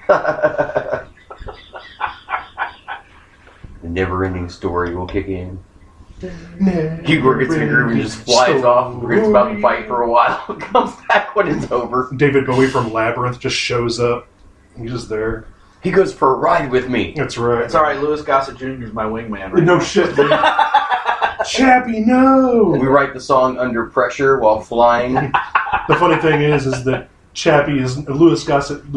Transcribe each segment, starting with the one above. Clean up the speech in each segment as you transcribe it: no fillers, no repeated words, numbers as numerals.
The never-ending story will kick in. Hugor gets in a groove and just flies off. Bright's about to fight for a while. Comes back when it's over. David Bowie from Labyrinth just shows up. He's just there. He goes for a ride with me. That's right. It's alright, Louis Gossett Jr. is my wingman. Right no shit, dude. Chappie, no! We write the song Under Pressure while flying. The funny thing is that Chappie is Louis Gossett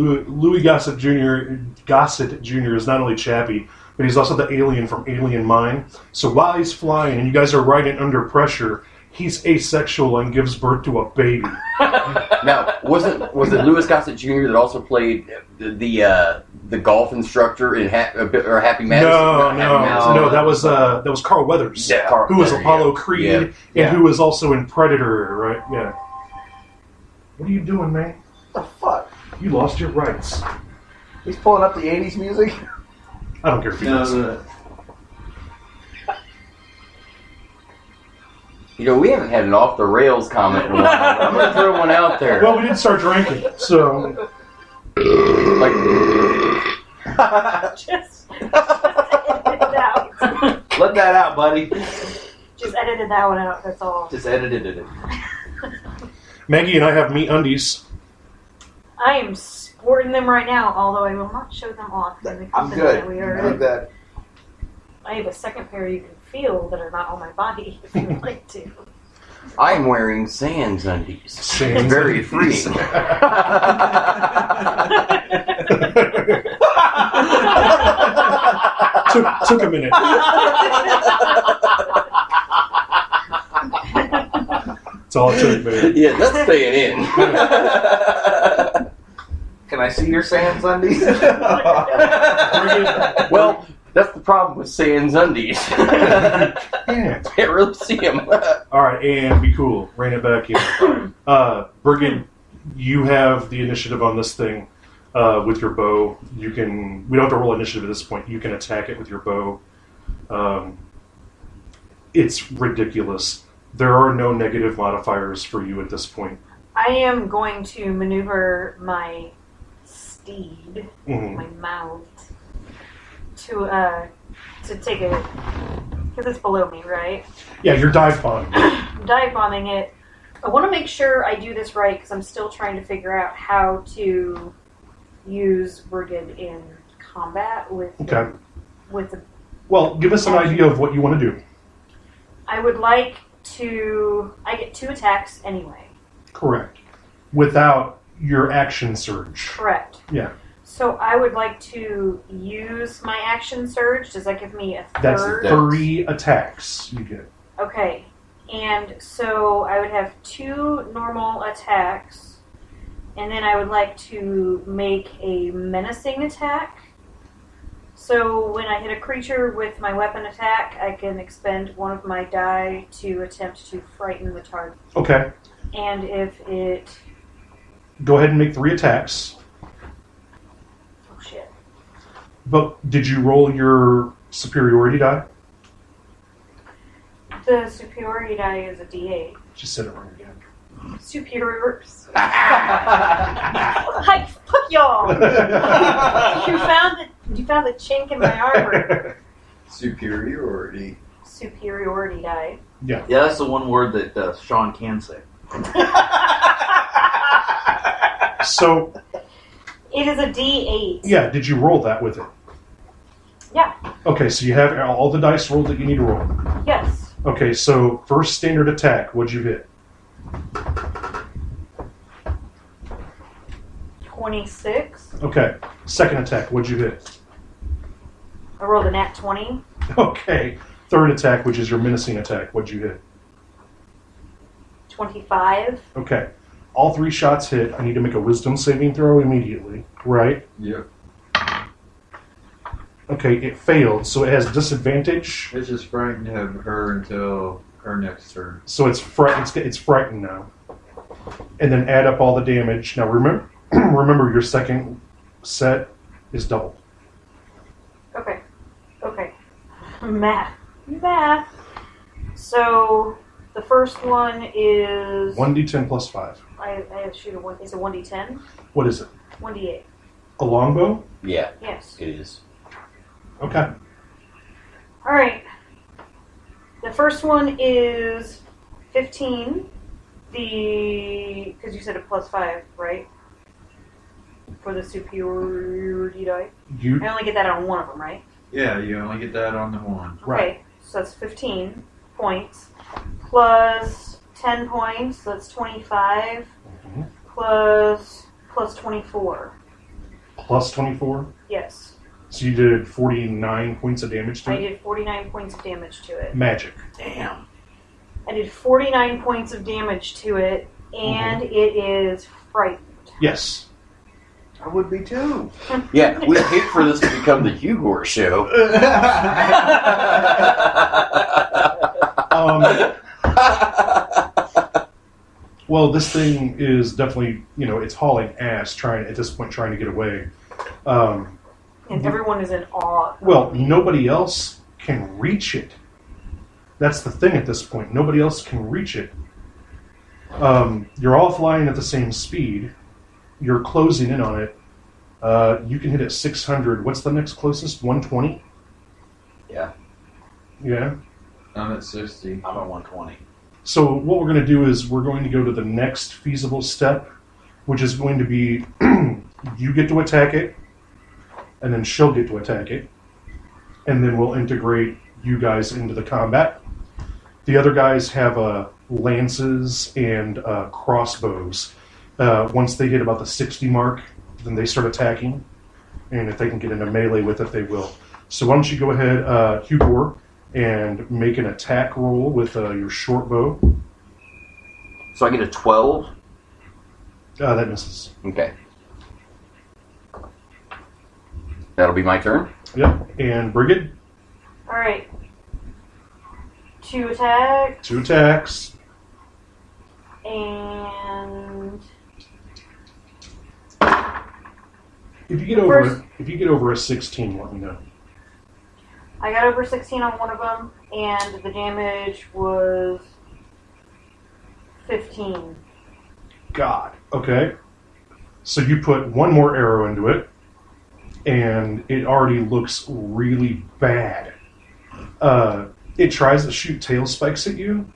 Jr. Gossett Jr. is not only Chappie, but he's also the alien from Alien Mine. So while he's flying and you guys are riding Under Pressure, he's asexual and gives birth to a baby. Now, was it Louis Gossett Jr. that also played the golf instructor in Happy Madison? No, that was Carl Weathers, who was Apollo Creed and who was also in Predator, right? Yeah. What are you doing, man? What the fuck? You lost your rights. He's pulling up the 80s music? I don't care if he does. You know, we haven't had an off-the-rails comment in a while. I'm going to throw one out there. Well, we didn't start drinking, so... Just edit it out. Let that out, buddy. Just edited that one out, that's all. Just edited it. Maggie and I have meat undies. I am sporting them right now, although I will not show them off in the I'm company good. that we are I like in. that. I have a second pair you can feel that are not on my body if you would like to. I am wearing Sans undies. Sans Very undies. freeing. Took a minute. That's all it took, man. Yeah, that's staying in. Can I see your Sans undies? Well, that's the problem with Sans undies. Yeah. Can't really see them. Alright, and be cool. Rein it back in. Brighed, you have the initiative on this thing with your bow. We don't have to roll initiative at this point. You can attack it with your bow. It's ridiculous. There are no negative modifiers for you at this point. I am going to maneuver my steed, my mouth, to take a... Because it's below me, right? Yeah, you're dive bombing. I'm dive bombing it. I want to make sure I do this right because I'm still trying to figure out how to use Brighed in combat with the... Well, give us an idea of what you want to do. I would like to... I get 2 attacks anyway. Correct. Without your action surge. Correct. Yeah. So I would like to use my action surge. Does that give me a third? That's 3 attacks you get. Okay. And so I would have 2 normal attacks. And then I would like to make a menacing attack. So when I hit a creature with my weapon attack, I can expend one of my die to attempt to frighten the target. Okay. And if it... Go ahead and make 3 attacks. Oh, shit. But did you roll your superiority die? The superiority die is a D8. Just said it wrong again. Superiors. Hi, fuck y'all! You found the chink in my armor. Superiority. Superiority die. Yeah. Yeah, that's the one word that Sean can say. So... It is a D8. Yeah, did you roll that with it? Yeah. Okay, so you have all the dice rolled that you need to roll. Yes. Okay, so first standard attack, what'd you hit? 26. Okay, second attack, what'd you hit? I rolled a nat 20. Okay, third attack, which is your menacing attack, what'd you hit? 25. Okay, all 3 shots hit. I need to make a wisdom saving throw immediately, right? Yep. Okay, it failed, so it has disadvantage. It's just frightened of her until her next turn. So it's frightened now. And then add up all the damage. Now remember your second set is double. Okay. Math. So the first one is 1d10 plus 5. I shoot a one. Is it 1d10? What is it? 1d8. A longbow? Yeah, Yes. it is. Okay. Alright. The first one is 15. Because you said a +5, right? For the superiority die. I only get that on one of them, right? Yeah, you only get that on the one. Right. Okay, so that's 15 points. Plus 10 points, so that's 25. Mhm. Plus 24. Plus 24? Yes. So you did 49 points of damage to I it? did 49 points of damage to it. Magic. Damn. I did 49 points of damage to it, and it is frightened. Yes. I would be too. Yeah, we paid for this to become the Hugor show. Well, this thing is definitely, it's hauling ass at this point trying to get away. And everyone is in awe. Well, nobody else can reach it. That's the thing at this point. Nobody else can reach it. You're all flying at the same speed. You're closing in on it. You can hit it 600. What's the next closest? 120? Yeah. Yeah. I'm at 60. I'm at 120. So what we're going to do is we're going to go to the next feasible step, which is going to be you get to attack it, and then she'll get to attack it, and then we'll integrate you guys into the combat. The other guys have lances and crossbows. Once they hit about the 60 mark, then they start attacking, and if they can get into melee with it, they will. So why don't you go ahead, Hugor, and make an attack roll with your short bow. So I get a 12? That misses. Okay. That'll be my turn? Yep. And Brighed, Alright. 2 attacks. 2 attacks. And If you get over a 16, let me know. I got over 16 on one of them, and the damage was 15. God. Okay. So you put one more arrow into it, and it already looks really bad. It tries to shoot tail spikes at you,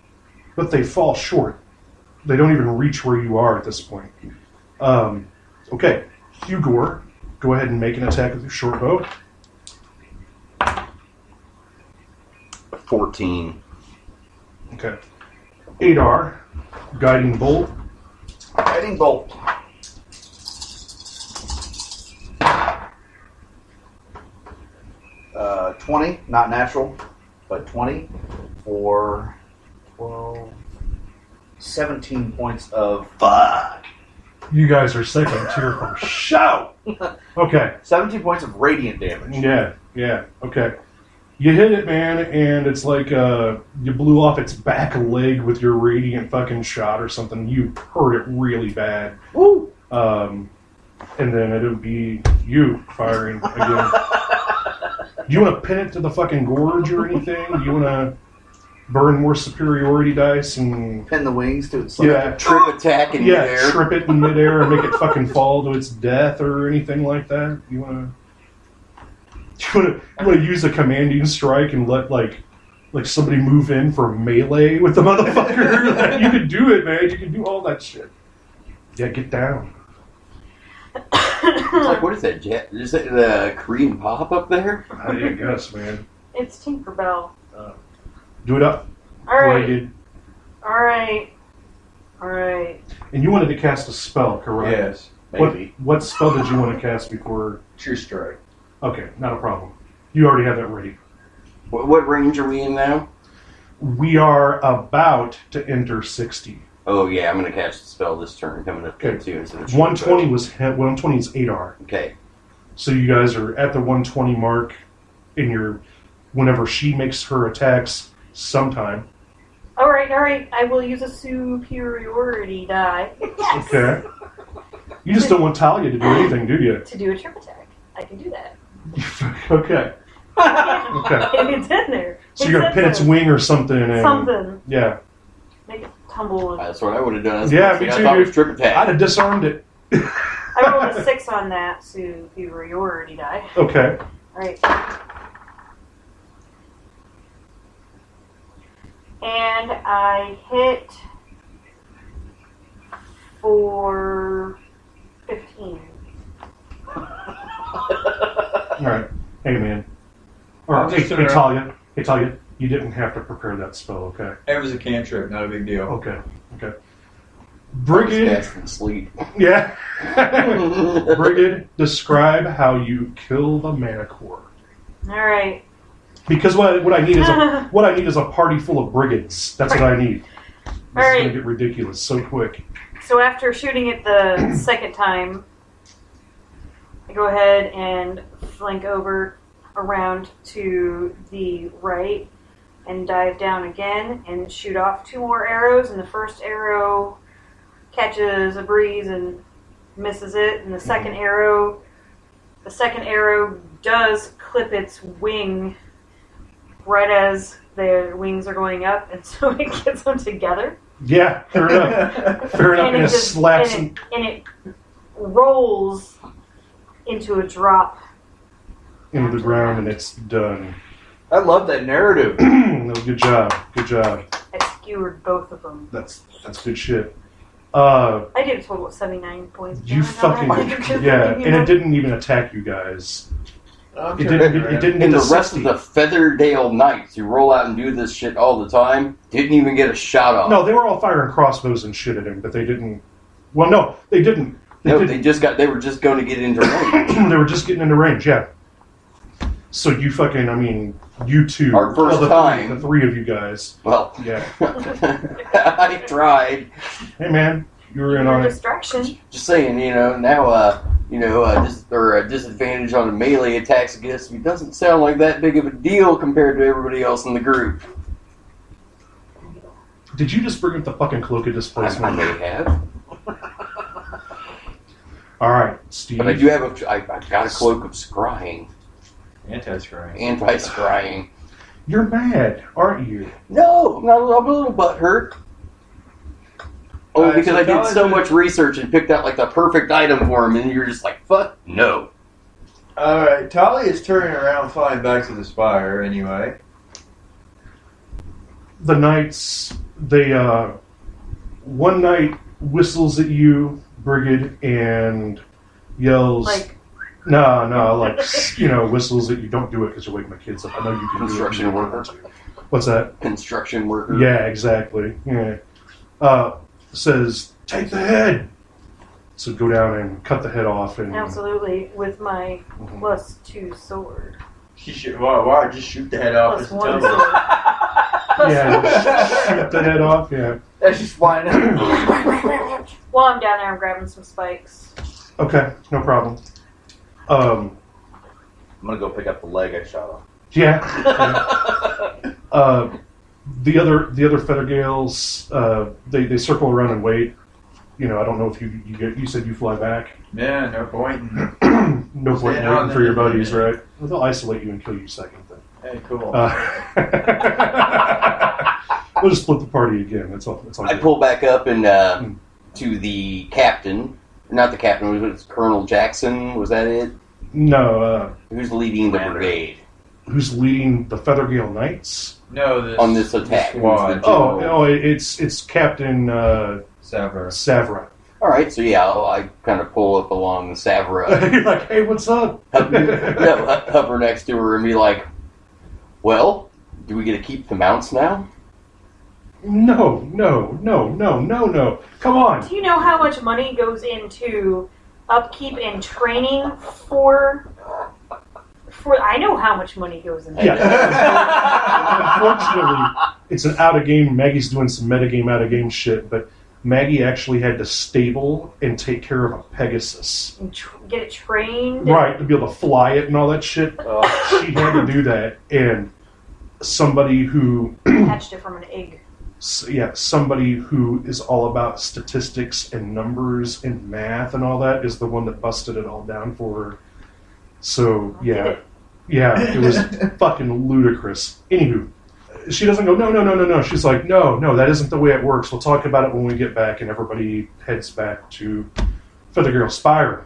but they fall short. They don't even reach where you are at this point. Okay. Hugor, go ahead and make an attack with your short bow. 14. Okay. Adar, guiding bolt. Guiding bolt. Uh, 20, not natural, but 20 for 12, 17 points of fuck. You guys are second tier for show. Okay. 17 points of radiant damage. Yeah. Okay. You hit it, man, and it's like you blew off its back leg with your radiant fucking shot or something. You hurt it really bad. Woo! And then it'll be you firing again. Do you want to pin it to the fucking gorge or anything? Do you want to burn more superiority dice and Pin the wings to its Trip attack in midair. trip it in midair and make it fucking fall to its death or anything like that? You want to use a commanding strike and let like somebody move in for melee with the motherfucker? Like, you can do it, man. You can do all that shit. Yeah, get down. It's like, what is that, Jet? Is that the Korean pop up there? I guess, man. It's Tinkerbell. Do it up. Alright. Ragged. Alright. And you wanted to cast a spell, correct? Yes. Maybe. What spell did you want to cast before? True strike. Okay, not a problem. You already have that ready. What range are we in now? We are about to enter 60. Oh, yeah, I'm going to cast the spell this turn, coming up Okay. to instead of 120 is Adar. Okay. So you guys are at the 120 mark in your whenever she makes her attacks sometime. Alright. I will use a superiority die. Yes! Okay. You just don't want Tahlia to do anything, do you? To do a trip attack. I can do that. Okay. Okay. It's in there. So you're going to pin its wing or something. And, Something. Yeah. Make it tumble. That's what I would have done. Yeah, me I too, thought it was dude. trip I'd attack. have disarmed it. I rolled a 6 on that, so you already die. Okay. Alright. And I hit for 15. Alright. Hey, man. Or, hey, Talia, you didn't have to prepare that spell, okay? It was a cantrip, not a big deal. Okay. Brighed. Fast and sleep. Yeah. Brighed, describe how you kill the Manicore. Alright. Because what I need is a party full of brigands. That's what I need. This is gonna get ridiculous so quick. So after shooting it the second time, I go ahead and flank over around to the right and dive down again and shoot off 2 more arrows. And the first arrow catches a breeze and misses it, and the second arrow does clip its wing right as their wings are going up, and so it gets them together. Yeah, fair enough. And it slaps and it rolls into a drop into the ground, and it's done. I love that narrative. No, good job. I skewered both of them. That's good shit. I did a total of 79 points. You fucking yeah, and it didn't even attack you guys. It didn't. And the rest of the Feathergale Knights who roll out and do this shit all the time didn't even get a shot off. No, they were all firing crossbows and shit at him, but they didn't. Well, no, they didn't. They were just going to get into range. They were just getting into range, yeah. So you you two. Our first time. The 3 of you guys. Well, yeah. I tried. Hey, man, you were in on it. Distraction. Just saying, now, a disadvantage on the melee attacks against me doesn't sound like that big of a deal compared to everybody else in the group. Did you just bring up the fucking cloak of I displacement? may have. All right, Steve. But I do have I've got a cloak of scrying. Anti-scrying. Anti-scrying. You're mad, aren't you? No, I'm a little butthurt. Because I did so much research and picked out like the perfect item for him, and you're just like, fuck, no. Alright, Tahlia is turning around, flying back to the spire anyway. The knights, one knight whistles at you, Brighed, and yells, whistles at you. Don't do it because you'll wake my kids up. I know you can Construction do it. worker. What's that? Construction worker. Yeah, exactly. Yeah. Says, take the head. So go down and cut the head off. And Absolutely, with my +2 sword. Why? Just shoot the head off. +1 sword. yeah, shoot the head off. Yeah. That's just flying out. While I'm down there, I'm grabbing some spikes. Okay, no problem. I'm gonna go pick up the leg I shot off. Yeah. The other Feathergales, they circle around and wait. I don't know if you said you fly back. Yeah, no point. No point in waiting for your buddies, right? Well, they'll isolate you and kill you second then. Hey, cool. We'll just split the party again. That's all. I pull back up and to the captain. Not the captain, was it Colonel Jackson? Was that it? No. Who's leading the brigade? Who's leading the Feathergale Knights? No, on this attack. Squad. It's Captain Savra. All right, so I kind of pull up along Savra. You're like, hey, what's up? Hover next to her and be like, well, do we get to keep the mounts now? No. Come on. Do you know how much money goes into upkeep and training for I know how much money goes into Yeah. Unfortunately, it's an out-of-game. Maggie's doing some metagame, out-of-game shit, but Maggie actually had to stable and take care of a Pegasus. And get it trained? Right, to be able to fly it and all that shit. She had to do that, and somebody who... hatched it from an egg. Yeah, somebody who is all about statistics and numbers and math and all that is the one that busted it all down for her. So, yeah, it was fucking ludicrous. Anywho, she doesn't go, no. She's like, no, that isn't the way it works. We'll talk about it when we get back, and everybody heads back to Feathergale Spire.